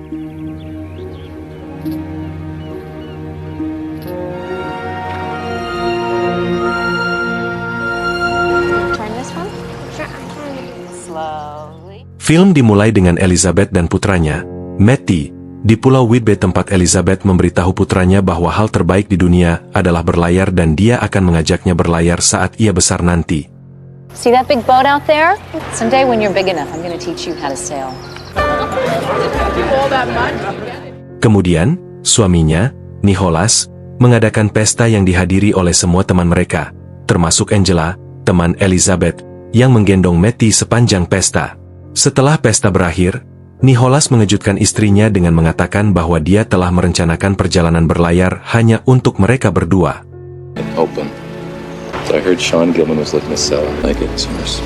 Turn this one? Slowly. Film dimulai dengan Elizabeth dan putranya, Matty, di Pulau Whidbey tempat Elizabeth memberitahu putranya bahwa hal terbaik di dunia adalah berlayar dan dia akan mengajaknya berlayar saat ia besar nanti. See that big boat out there? Someday when you're big enough, I'm going to teach you how to sail. Kemudian, suaminya, Nicholas, mengadakan pesta yang dihadiri oleh semua teman mereka, termasuk Angela, teman Elizabeth, yang menggendong Matty sepanjang pesta. Setelah pesta berakhir, Nicholas mengejutkan istrinya dengan mengatakan bahwa dia telah merencanakan perjalanan berlayar hanya untuk mereka berdua. Open. So I heard Sean Gilman was looking to sell. I get this.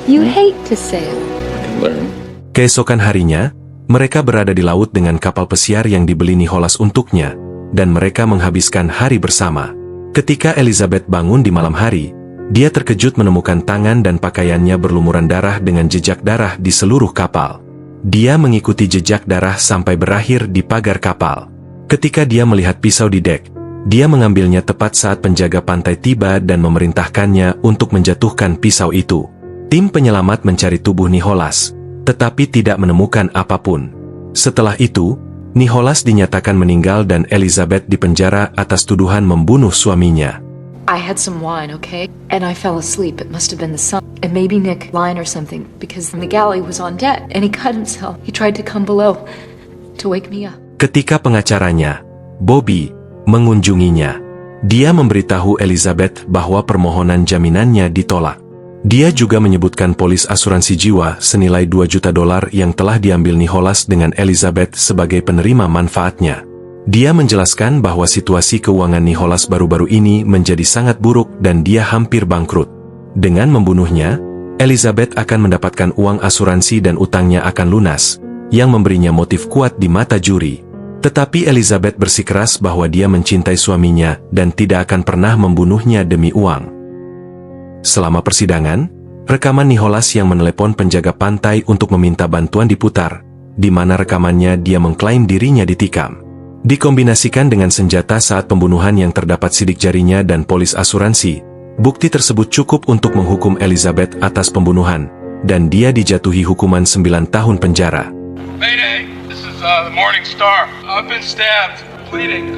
You hate to sail. I can learn. Keesokan harinya, mereka berada di laut dengan kapal pesiar yang dibeli Nicholas untuknya, dan mereka menghabiskan hari bersama. Ketika Elizabeth bangun di malam hari, dia terkejut menemukan tangan dan pakaiannya berlumuran darah dengan jejak darah di seluruh kapal. Dia mengikuti jejak darah sampai berakhir di pagar kapal. Ketika dia melihat pisau di dek, dia mengambilnya tepat saat penjaga pantai tiba dan memerintahkannya untuk menjatuhkan pisau itu. Tim penyelamat mencari tubuh Nicholas, tetapi tidak menemukan apapun. Setelah itu, Nicholas dinyatakan meninggal dan Elizabeth dipenjara atas tuduhan membunuh suaminya. I had some wine, okay? And I fell asleep. It must have been the sun. And maybe Nick lying or something, because the galley was on deck, and he cut himself. He tried to come below to wake me up. Ketika pengacaranya, Bobby, mengunjunginya, dia memberitahu Elizabeth bahwa permohonan jaminannya ditolak. Dia juga menyebutkan polis asuransi jiwa senilai $2 juta yang telah diambil Nicholas dengan Elizabeth sebagai penerima manfaatnya. Dia menjelaskan bahwa situasi keuangan Nicholas baru-baru ini menjadi sangat buruk dan dia hampir bangkrut. Dengan membunuhnya, Elizabeth akan mendapatkan uang asuransi dan utangnya akan lunas, yang memberinya motif kuat di mata juri. Tetapi Elizabeth bersikeras bahwa dia mencintai suaminya dan tidak akan pernah membunuhnya demi uang. Selama persidangan, rekaman Nicholas yang menelepon penjaga pantai untuk meminta bantuan diputar, di mana rekamannya dia mengklaim dirinya ditikam. Dikombinasikan dengan senjata saat pembunuhan yang terdapat sidik jarinya dan polis asuransi, bukti tersebut cukup untuk menghukum Elizabeth atas pembunuhan, dan dia dijatuhi hukuman 9 tahun penjara. Mayday, this is the Morning Star. I've been stabbed, bleeding.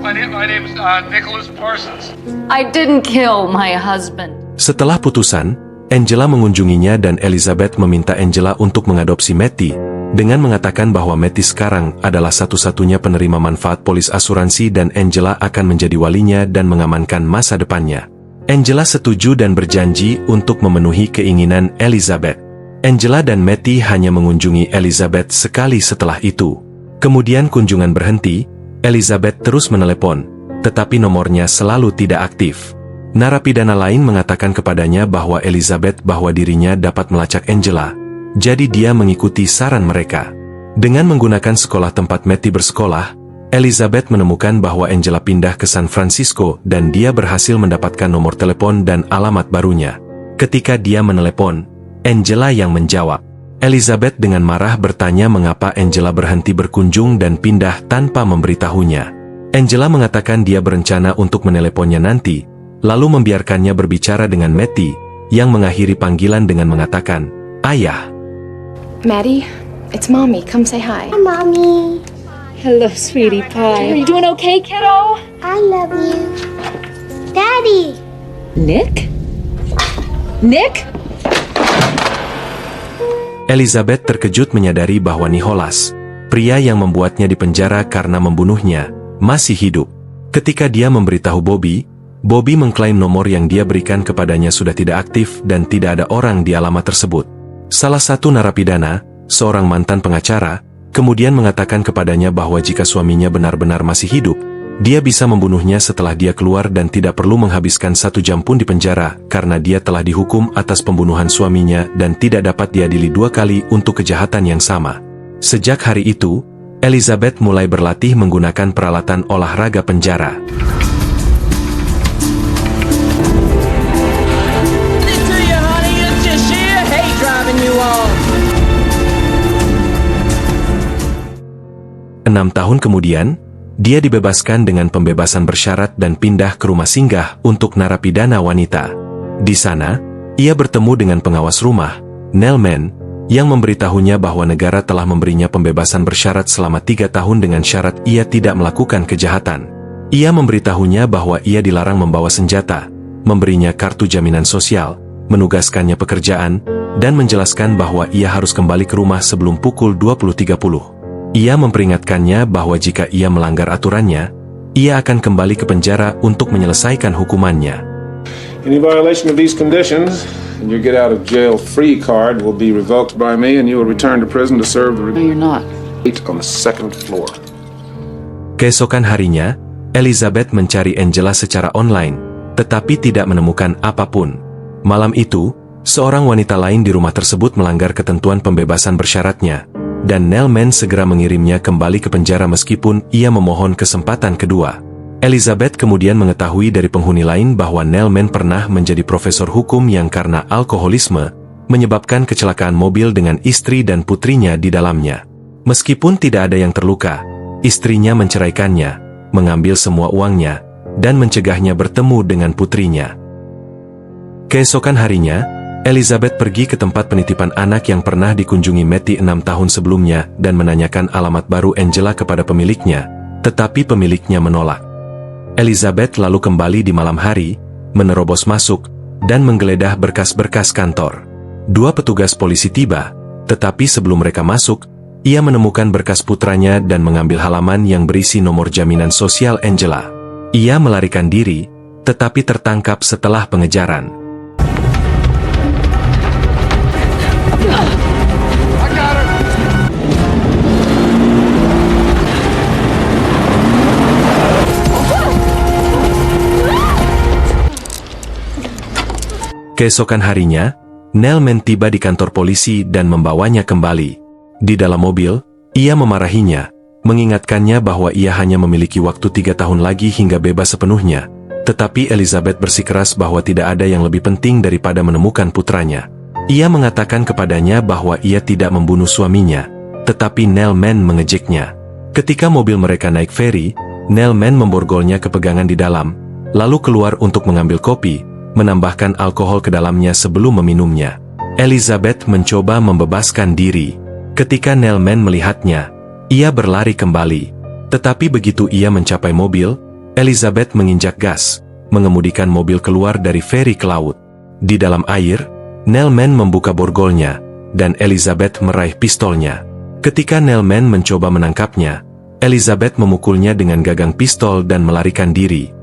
My name is Nicholas Parsons. I didn't kill my husband. Setelah putusan, Angela mengunjunginya dan Elizabeth meminta Angela untuk mengadopsi Matty, dengan mengatakan bahwa Matty sekarang adalah satu-satunya penerima manfaat polis asuransi dan Angela akan menjadi walinya dan mengamankan masa depannya. Angela setuju dan berjanji untuk memenuhi keinginan Elizabeth. Angela dan Matty hanya mengunjungi Elizabeth sekali setelah itu. Kemudian kunjungan berhenti, Elizabeth terus menelepon, tetapi nomornya selalu tidak aktif. Narapidana lain mengatakan kepadanya bahwa bahwa dirinya dapat melacak Angela, jadi dia mengikuti saran mereka. Dengan menggunakan sekolah tempat Matty bersekolah, Elizabeth menemukan bahwa Angela pindah ke San Francisco dan dia berhasil mendapatkan nomor telepon dan alamat barunya. Ketika dia menelepon, Angela yang menjawab. Elizabeth dengan marah bertanya mengapa Angela berhenti berkunjung dan pindah tanpa memberitahunya. Angela mengatakan dia berencana untuk meneleponnya nanti, lalu membiarkannya berbicara dengan Matty, yang mengakhiri panggilan dengan mengatakan, "Ayah." Maddie, it's Mommy. Come say hi. Hi, Mommy. Hello, sweetie pie. Are you doing okay, kiddo? I love you. Daddy. Nick? Nick? Elizabeth terkejut menyadari bahwa Nicholas, pria yang membuatnya dipenjara karena membunuhnya, masih hidup. Ketika dia memberitahu Bobby mengklaim nomor yang dia berikan kepadanya sudah tidak aktif dan tidak ada orang di alamat tersebut. Salah satu narapidana, seorang mantan pengacara, kemudian mengatakan kepadanya bahwa jika suaminya benar-benar masih hidup, dia bisa membunuhnya setelah dia keluar dan tidak perlu menghabiskan 1 jam pun di penjara karena dia telah dihukum atas pembunuhan suaminya dan tidak dapat diadili 2 kali untuk kejahatan yang sama. Sejak hari itu, Elizabeth mulai berlatih menggunakan peralatan olahraga penjara. tahun kemudian, dia dibebaskan dengan pembebasan bersyarat dan pindah ke rumah singgah untuk narapidana wanita. Di sana, ia bertemu dengan pengawas rumah, Nell Mann, yang memberitahunya bahwa negara telah memberinya pembebasan bersyarat selama 3 tahun dengan syarat ia tidak melakukan kejahatan. Ia memberitahunya bahwa ia dilarang membawa senjata, memberinya kartu jaminan sosial, menugaskannya pekerjaan, dan menjelaskan bahwa ia harus kembali ke rumah sebelum pukul 20.30. Ia memperingatkannya bahwa jika ia melanggar aturannya, ia akan kembali ke penjara untuk menyelesaikan hukumannya. Any violation of these conditions, and your get out of jail free card will be revoked by me and you will return to prison to serve the No, you're not. on the 2nd floor. Keesokan harinya, Elizabeth mencari Angela secara online, tetapi tidak menemukan apapun. Malam itu, seorang wanita lain di rumah tersebut melanggar ketentuan pembebasan bersyaratnya, dan Nell Mann segera mengirimnya kembali ke penjara meskipun ia memohon kesempatan kedua. Elizabeth kemudian mengetahui dari penghuni lain bahwa Nell Mann pernah menjadi profesor hukum yang karena alkoholisme, menyebabkan kecelakaan mobil dengan istri dan putrinya di dalamnya. Meskipun tidak ada yang terluka, istrinya menceraikannya, mengambil semua uangnya, dan mencegahnya bertemu dengan putrinya. Keesokan harinya, Elizabeth pergi ke tempat penitipan anak yang pernah dikunjungi Matty 6 tahun sebelumnya dan menanyakan alamat baru Angela kepada pemiliknya, tetapi pemiliknya menolak. Elizabeth lalu kembali di malam hari, menerobos masuk, dan menggeledah berkas-berkas kantor. 2 petugas polisi tiba, tetapi sebelum mereka masuk, ia menemukan berkas putranya dan mengambil halaman yang berisi nomor jaminan sosial Angela. Ia melarikan diri, tetapi tertangkap setelah pengejaran. Keesokan harinya, Nell Mann tiba di kantor polisi dan membawanya kembali. Di dalam mobil, ia memarahinya, mengingatkannya bahwa ia hanya memiliki waktu 3 tahun lagi hingga bebas sepenuhnya, tetapi Elizabeth bersikeras bahwa tidak ada yang lebih penting daripada menemukan putranya. Ia mengatakan kepadanya bahwa ia tidak membunuh suaminya, tetapi Nell Mann mengejeknya. Ketika mobil mereka naik feri, Nell Mann memborgolnya ke pegangan di dalam, lalu keluar untuk mengambil kopi, menambahkan alkohol ke dalamnya sebelum meminumnya. Elizabeth mencoba membebaskan diri. Ketika Nell Mann melihatnya, ia berlari kembali. Tetapi begitu ia mencapai mobil, Elizabeth menginjak gas, mengemudikan mobil keluar dari feri ke laut. Di dalam air, Nell Mann membuka borgolnya, dan Elizabeth meraih pistolnya. Ketika Nell Mann mencoba menangkapnya, Elizabeth memukulnya dengan gagang pistol dan melarikan diri.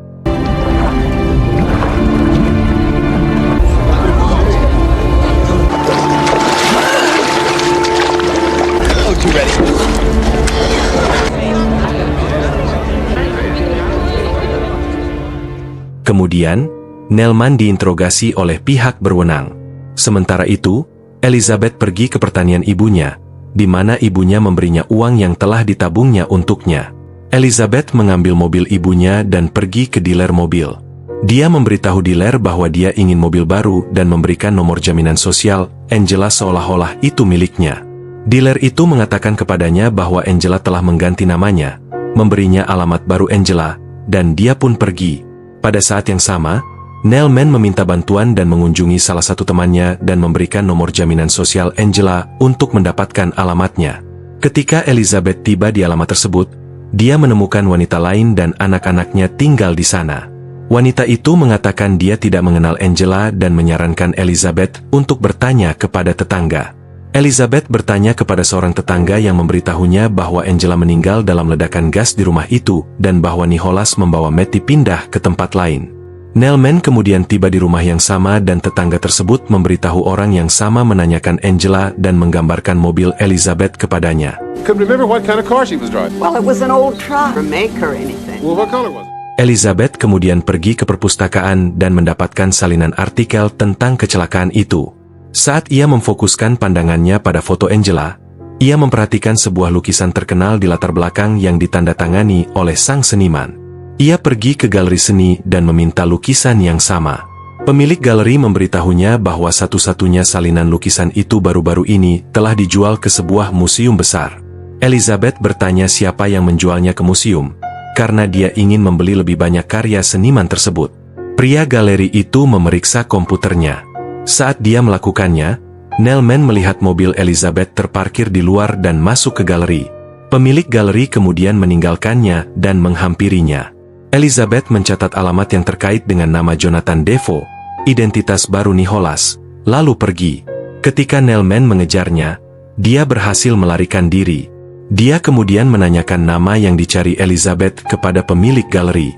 Kemudian, Nell Mann diinterogasi oleh pihak berwenang. Sementara itu, Elizabeth pergi ke pertanian ibunya, di mana ibunya memberinya uang yang telah ditabungnya untuknya. Elizabeth mengambil mobil ibunya dan pergi ke dealer mobil. Dia memberitahu dealer bahwa dia ingin mobil baru dan memberikan nomor jaminan sosial Angela seolah-olah itu miliknya. Dealer itu mengatakan kepadanya bahwa Angela telah mengganti namanya, memberinya alamat baru Angela, dan dia pun pergi. Pada saat yang sama, Nell Mann meminta bantuan dan mengunjungi salah satu temannya dan memberikan nomor jaminan sosial Angela untuk mendapatkan alamatnya. Ketika Elizabeth tiba di alamat tersebut, dia menemukan wanita lain dan anak-anaknya tinggal di sana. Wanita itu mengatakan dia tidak mengenal Angela dan menyarankan Elizabeth untuk bertanya kepada tetangga. Elizabeth bertanya kepada seorang tetangga yang memberitahunya bahwa Angela meninggal dalam ledakan gas di rumah itu dan bahwa Nicholas membawa Matty pindah ke tempat lain. Nell Mann kemudian tiba di rumah yang sama dan tetangga tersebut memberitahu orang yang sama menanyakan Angela dan menggambarkan mobil Elizabeth kepadanya. Couldn't remember what kind of car she was driving. Well, it was an old truck. Or make or anything. Well, what color was it? Elizabeth kemudian pergi ke perpustakaan dan mendapatkan salinan artikel tentang kecelakaan itu. Saat ia memfokuskan pandangannya pada foto Angela, ia memperhatikan sebuah lukisan terkenal di latar belakang yang ditandatangani oleh sang seniman. Ia pergi ke galeri seni dan meminta lukisan yang sama. Pemilik galeri memberitahunya bahwa satu-satunya salinan lukisan itu baru-baru ini telah dijual ke sebuah museum besar. Elizabeth bertanya siapa yang menjualnya ke museum, karena dia ingin membeli lebih banyak karya seniman tersebut. Pria galeri itu memeriksa komputernya. Saat dia melakukannya, Nelman melihat mobil Elizabeth terparkir di luar dan masuk ke galeri. Pemilik galeri kemudian meninggalkannya dan menghampirinya. Elizabeth mencatat alamat yang terkait dengan nama Jonathan Defoe, identitas baru Nicholas, lalu pergi. Ketika Nelman mengejarnya, dia berhasil melarikan diri. Dia kemudian menanyakan nama yang dicari Elizabeth kepada pemilik galeri.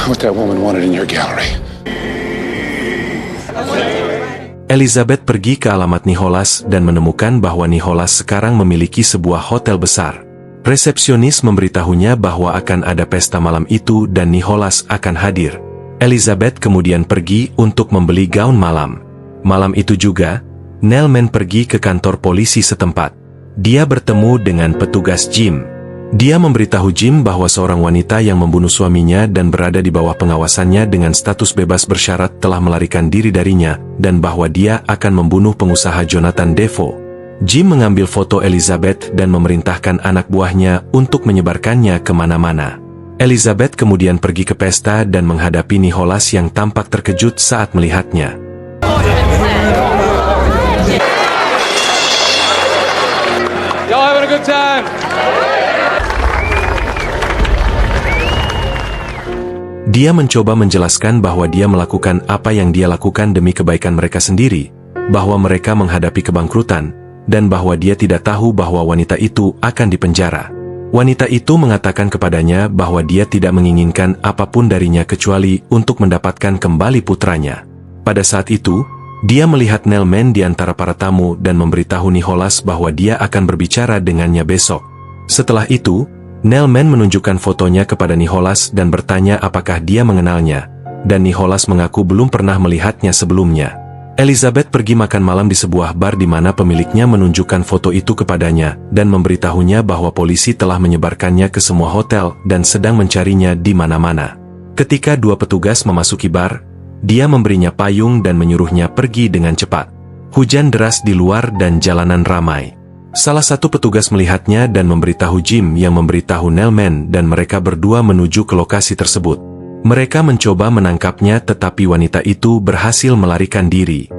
What that woman wanted in your gallery. Elizabeth pergi ke alamat Nicholas dan menemukan bahwa Nicholas sekarang memiliki sebuah hotel besar. Resepsionis memberitahunya bahwa akan ada pesta malam itu dan Nicholas akan hadir. Elizabeth kemudian pergi untuk membeli gaun malam. Malam itu juga, Nelman pergi ke kantor polisi setempat. Dia bertemu dengan petugas Jim. Dia memberitahu Jim bahwa seorang wanita yang membunuh suaminya dan berada di bawah pengawasannya dengan status bebas bersyarat telah melarikan diri darinya, dan bahwa dia akan membunuh pengusaha Jonathan Defoe. Jim mengambil foto Elizabeth dan memerintahkan anak buahnya untuk menyebarkannya kemana-mana. Elizabeth kemudian pergi ke pesta dan menghadapi Nicholas yang tampak terkejut saat melihatnya. Y'all having a good time? Dia mencoba menjelaskan bahwa dia melakukan apa yang dia lakukan demi kebaikan mereka sendiri, bahwa mereka menghadapi kebangkrutan, dan bahwa dia tidak tahu bahwa wanita itu akan dipenjara. Wanita itu mengatakan kepadanya bahwa dia tidak menginginkan apapun darinya kecuali untuk mendapatkan kembali putranya. Pada saat itu, dia melihat Nelman di antara para tamu dan memberitahu Nicholas bahwa dia akan berbicara dengannya besok. Setelah itu, Nelman menunjukkan fotonya kepada Nicholas dan bertanya apakah dia mengenalnya, dan Nicholas mengaku belum pernah melihatnya sebelumnya. Elizabeth pergi makan malam di sebuah bar di mana pemiliknya menunjukkan foto itu kepadanya dan memberitahunya bahwa polisi telah menyebarkannya ke semua hotel dan sedang mencarinya di mana-mana. Ketika dua petugas memasuki bar, dia memberinya payung dan menyuruhnya pergi dengan cepat. Hujan deras di luar dan jalanan ramai. Salah satu petugas melihatnya dan memberitahu Jim yang memberitahu Nelman dan mereka berdua menuju ke lokasi tersebut. Mereka mencoba menangkapnya tetapi wanita itu berhasil melarikan diri.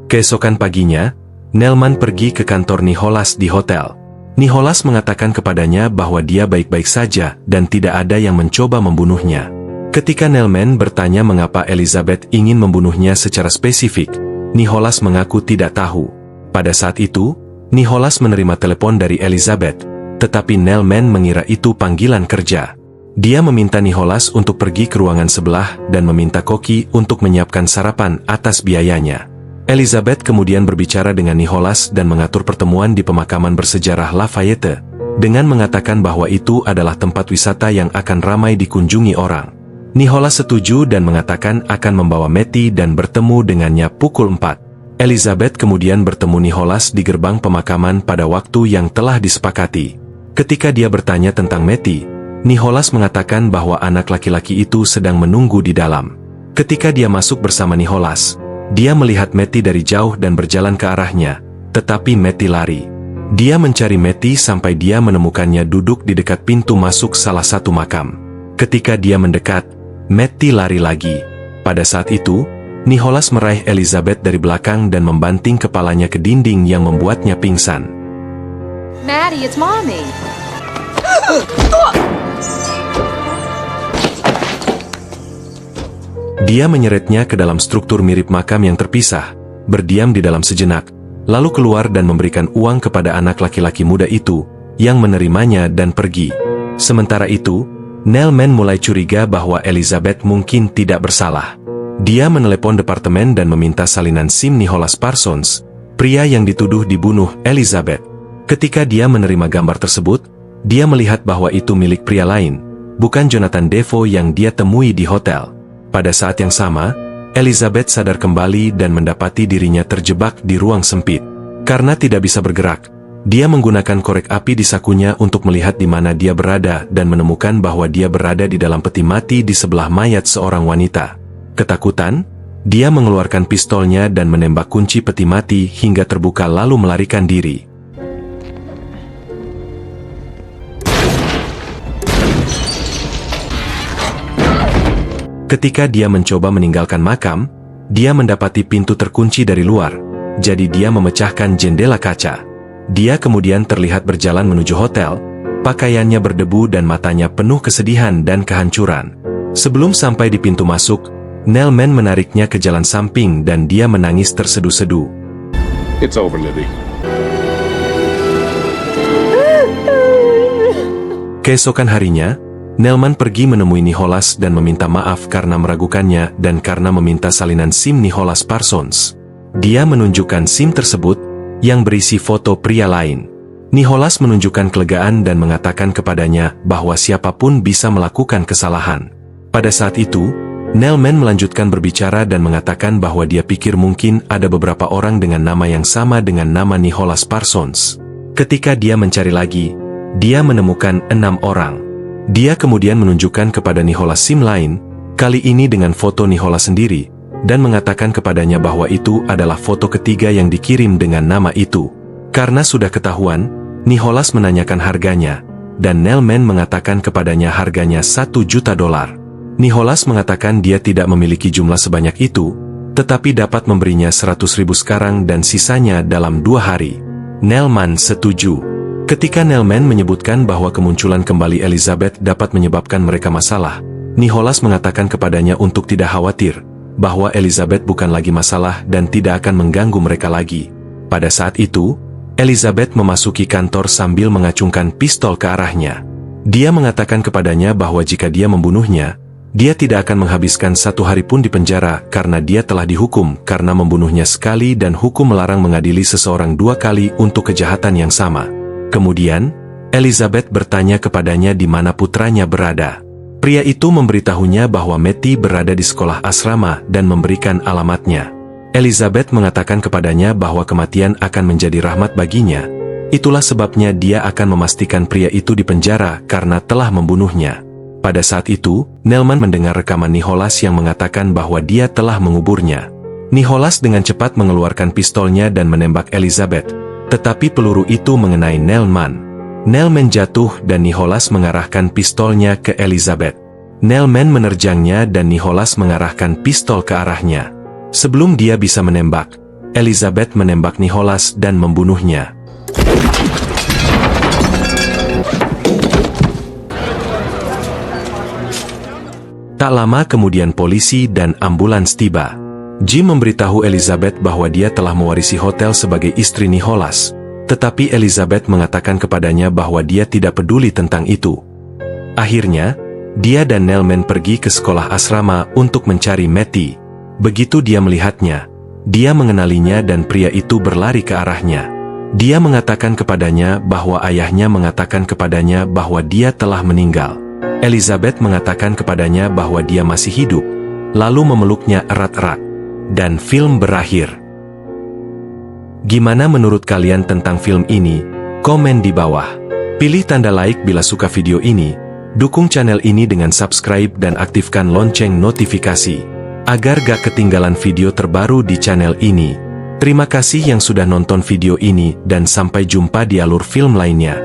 Keesokan paginya, Nelman pergi ke kantor Nicholas di hotel. Nicholas mengatakan kepadanya bahwa dia baik-baik saja dan tidak ada yang mencoba membunuhnya. Ketika Nelman bertanya mengapa Elizabeth ingin membunuhnya secara spesifik, Nicholas mengaku tidak tahu. Pada saat itu, Nicholas menerima telepon dari Elizabeth, tetapi Nelman mengira itu panggilan kerja. Dia meminta Nicholas untuk pergi ke ruangan sebelah dan meminta koki untuk menyiapkan sarapan atas biayanya. Elizabeth kemudian berbicara dengan Nicholas dan mengatur pertemuan di pemakaman bersejarah Lafayette, dengan mengatakan bahwa itu adalah tempat wisata yang akan ramai dikunjungi orang. Nicholas setuju dan mengatakan akan membawa Matty dan bertemu dengannya pukul 4. Elizabeth kemudian bertemu Nicholas di gerbang pemakaman pada waktu yang telah disepakati. Ketika dia bertanya tentang Matty, Nicholas mengatakan bahwa anak laki-laki itu sedang menunggu di dalam. Ketika dia masuk bersama Nicholas, dia melihat Matty dari jauh dan berjalan ke arahnya, tetapi Matty lari. Dia mencari Matty sampai dia menemukannya duduk di dekat pintu masuk salah satu makam. Ketika dia mendekat, Matty lari lagi. Pada saat itu, Nicholas meraih Elizabeth dari belakang dan membanting kepalanya ke dinding yang membuatnya pingsan. Maddie, it's Mommy. Dia menyeretnya ke dalam struktur mirip makam yang terpisah, berdiam di dalam sejenak, lalu keluar dan memberikan uang kepada anak laki-laki muda itu, yang menerimanya dan pergi. Sementara itu, Nelman mulai curiga bahwa Elizabeth mungkin tidak bersalah. Dia menelepon departemen dan meminta salinan SIM Nicholas Parsons, pria yang dituduh dibunuh Elizabeth. Ketika dia menerima gambar tersebut, dia melihat bahwa itu milik pria lain, bukan Jonathan Defoe yang dia temui di hotel. Pada saat yang sama, Elizabeth sadar kembali dan mendapati dirinya terjebak di ruang sempit. Karena tidak bisa bergerak, dia menggunakan korek api di sakunya untuk melihat di mana dia berada dan menemukan bahwa dia berada di dalam peti mati di sebelah mayat seorang wanita. Ketakutan, dia mengeluarkan pistolnya dan menembak kunci peti mati hingga terbuka lalu melarikan diri. Ketika dia mencoba meninggalkan makam, dia mendapati pintu terkunci dari luar, jadi dia memecahkan jendela kaca. Dia kemudian terlihat berjalan menuju hotel, pakaiannya berdebu dan matanya penuh kesedihan dan kehancuran. Sebelum sampai di pintu masuk, Nelman menariknya ke jalan samping dan dia menangis terseduh-seduh. It's over, Libby. Keesokan harinya, Nelman pergi menemui Nicholas dan meminta maaf karena meragukannya dan karena meminta salinan SIM Nicholas Parsons. Dia menunjukkan SIM tersebut yang berisi foto pria lain. Nicholas menunjukkan kelegaan dan mengatakan kepadanya bahwa siapapun bisa melakukan kesalahan. Pada saat itu, Nelman melanjutkan berbicara dan mengatakan bahwa dia pikir mungkin ada beberapa orang dengan nama yang sama dengan nama Nicholas Parsons. Ketika dia mencari lagi, dia menemukan 6 orang. Dia kemudian menunjukkan kepada Nicholas SIM lain, kali ini dengan foto Nicholas sendiri, dan mengatakan kepadanya bahwa itu adalah foto ketiga yang dikirim dengan nama itu. Karena sudah ketahuan, Nicholas menanyakan harganya, dan Nelman mengatakan kepadanya harganya $1 juta. Nicholas mengatakan dia tidak memiliki jumlah sebanyak itu, tetapi dapat memberinya 100.000 sekarang dan sisanya dalam 2 hari. Nelman setuju. Ketika Nelman menyebutkan bahwa kemunculan kembali Elizabeth dapat menyebabkan mereka masalah, Nicholas mengatakan kepadanya untuk tidak khawatir, bahwa Elizabeth bukan lagi masalah dan tidak akan mengganggu mereka lagi. Pada saat itu, Elizabeth memasuki kantor sambil mengacungkan pistol ke arahnya. Dia mengatakan kepadanya bahwa jika dia membunuhnya, dia tidak akan menghabiskan 1 hari pun di penjara karena dia telah dihukum karena membunuhnya sekali dan hukum melarang mengadili seseorang 2 kali untuk kejahatan yang sama. Kemudian, Elizabeth bertanya kepadanya di mana putranya berada. Pria itu memberitahunya bahwa Matty berada di sekolah asrama dan memberikan alamatnya. Elizabeth mengatakan kepadanya bahwa kematian akan menjadi rahmat baginya. Itulah sebabnya dia akan memastikan pria itu di penjara karena telah membunuhnya. Pada saat itu, Nelman mendengar rekaman Nicholas yang mengatakan bahwa dia telah menguburnya. Nicholas dengan cepat mengeluarkan pistolnya dan menembak Elizabeth. Tetapi peluru itu mengenai Nelman. Nelman jatuh dan Nicholas mengarahkan pistolnya ke Elizabeth. Nelman menerjangnya dan Nicholas mengarahkan pistol ke arahnya. Sebelum dia bisa menembak, Elizabeth menembak Nicholas dan membunuhnya. Tak lama kemudian polisi dan ambulans tiba. Jim memberitahu Elizabeth bahwa dia telah mewarisi hotel sebagai istri Nicholas, tetapi Elizabeth mengatakan kepadanya bahwa dia tidak peduli tentang itu. Akhirnya, dia dan Nelman pergi ke sekolah asrama untuk mencari Matty. Begitu dia melihatnya, dia mengenalinya dan pria itu berlari ke arahnya. Dia mengatakan kepadanya bahwa ayahnya mengatakan kepadanya bahwa dia telah meninggal. Elizabeth mengatakan kepadanya bahwa dia masih hidup, lalu memeluknya erat-erat. Dan film berakhir. Gimana menurut kalian tentang film ini? Komen di bawah. Pilih tanda like bila suka video ini, dukung channel ini dengan subscribe dan aktifkan lonceng notifikasi, agar gak ketinggalan video terbaru di channel ini. Terima kasih yang sudah nonton video ini dan sampai jumpa di alur film lainnya.